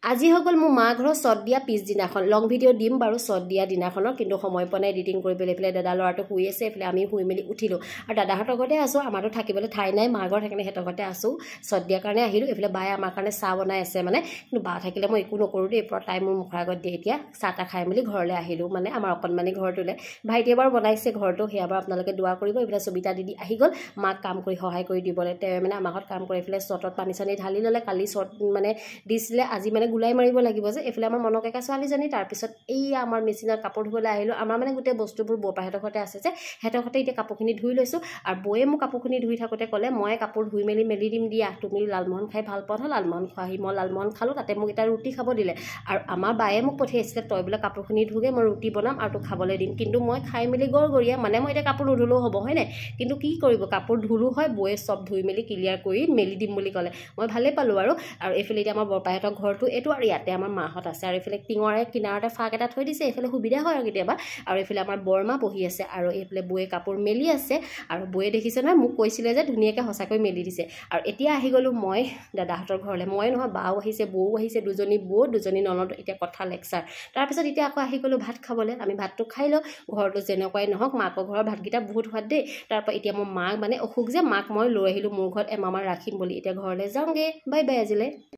আজি হৈ গ'ল মোৰ মা ঘৰৰ চট দিয়া পিছদিনাখন লং ভিডিঅ' দিম বাৰু চট দিয়া দিনাখনৰ কিন্তু সময় পোৱা নাই এডিটিং কৰি পেলাই এইফালে দাদা ল'ৰাটো শুই আছে এইফালে আমি শুই মেলি উঠিলোঁ আৰু দাদাহঁতৰ ঘৰতে আছোঁ আমাৰতো থাকিবলৈ ঠাই নাই মা ঘৰ থাকিলে সিহঁতৰ ঘৰতে আছোঁ চট দিয়াৰ কাৰণে আহিলোঁ এইফালে বায়ে আমাৰ কাৰণে চাহ বনাই আছে মানে কিন্তু বা থাকিলে মই একো নকৰোঁ দেই পুৰা তাই মোৰ মুখৰ আগত দিয়ে এতিয়া চাহ তাহ খাই মেলি ঘৰলৈ আহিলোঁ মানে আমাৰ অকণমানি ঘৰটোলৈ ভাইটিয়ে বাৰু বনাইছে ঘৰটো সেয়া বাৰু আপোনালোকে দোৱা কৰিব এইফালে সবিতা দিদি আহি গ'ল মাক কাম কৰি সহায় কৰি দিবলৈ তেওঁ মানে আমাৰ ঘৰত কাম কৰি এইফালে চটত পানী চানী ঢালি ল'লে কালি চট মানে দিছিলে আজি মানে গুলাই মাৰিব লাগিব যে এইফালে আমাৰ মনকেকা ছোৱালীজনী তাৰপিছত এই আমাৰ মেচিনত কাপোৰ ধুবলৈ আহিলোঁ আমাৰ মানে গোটেই বস্তুবোৰ বৰপাহঁতৰ ঘৰতে আছে যে সিহঁতৰ ঘৰতে এতিয়া কাপোৰখিনি ধুই লৈছোঁ আৰু বৌয়ে মোক কাপোৰখিনি ধুই থাকোঁতে ক'লে মই কাপোৰ ধুই মেলি দিম দিয়া তুমি লালমোহন খাই ভাল পোৱা লালমোহন খোৱাহি মই লালমোহন খালোঁ তাতে মোক এটা ৰুটি খাব দিলে আৰু আমাৰ বায়ে মোক পঠিয়াইছিলে তই বোলে কাপোৰখিনি ধুগে মই ৰুটি বনাম আৰু তোক খাবলৈ দিম কিন্তু মই খাই মেলি গৰগৰীয়া মানে মই এতিয়া কাপোৰ নুধুলেও হ'ব হয় নাই কিন্তু কি কৰিব কাপোৰ ধুলো হয় বৌয়ে চব ধুই মেলি ক্লিয়াৰ কৰি মেলি দিম বুলি ক'লে মই ভালেই পালোঁ আৰু এইফালে এতিয়া আমাৰ বৰপাহঁতৰ ঘৰটো এইটো আৰু ইয়াতে আমাৰ মাহঁত আছে আৰু এইফালে টিঙৰে কিনাৰতে ফাক এটা থৈ দিছে এইফালে সুবিধা হয় আৰু কেতিয়াবা আৰু এইফালে আমাৰ বৰমা বহি আছে আৰু এইফালে বৌয়ে কাপোৰ মেলি আছে আৰু বৌয়ে দেখিছে নহয় মোক কৈছিলে যে ধুনীয়াকৈ সঁচাকৈ মেলি দিছে আৰু এতিয়া আহি গ'লোঁ মই দাদাহঁতৰ ঘৰলৈ মই নহয় বাও আহিছে বৌ আহিছে দুজনী বৌ দুজনী ননদ এতিয়া কথা লেকচাৰ তাৰপিছত এতিয়া আকৌ আহি গ'লোঁ ভাত খাবলৈ আমি ভাতটো খাই লওঁ ঘৰটো যেনেকুৱাই নহওক মাকৰ ঘৰৰ ভাতকেইটা বহুত সোৱাদ দেই তাৰপৰা এতিয়া মই মাক মানে অসুখ যে মাক মই লৈ আহিলোঁ মোৰ ঘৰত এমাহমান ৰাখিম বুলি এতিয়া ঘৰলৈ যাওঁগৈ বাই বাই আজিলৈ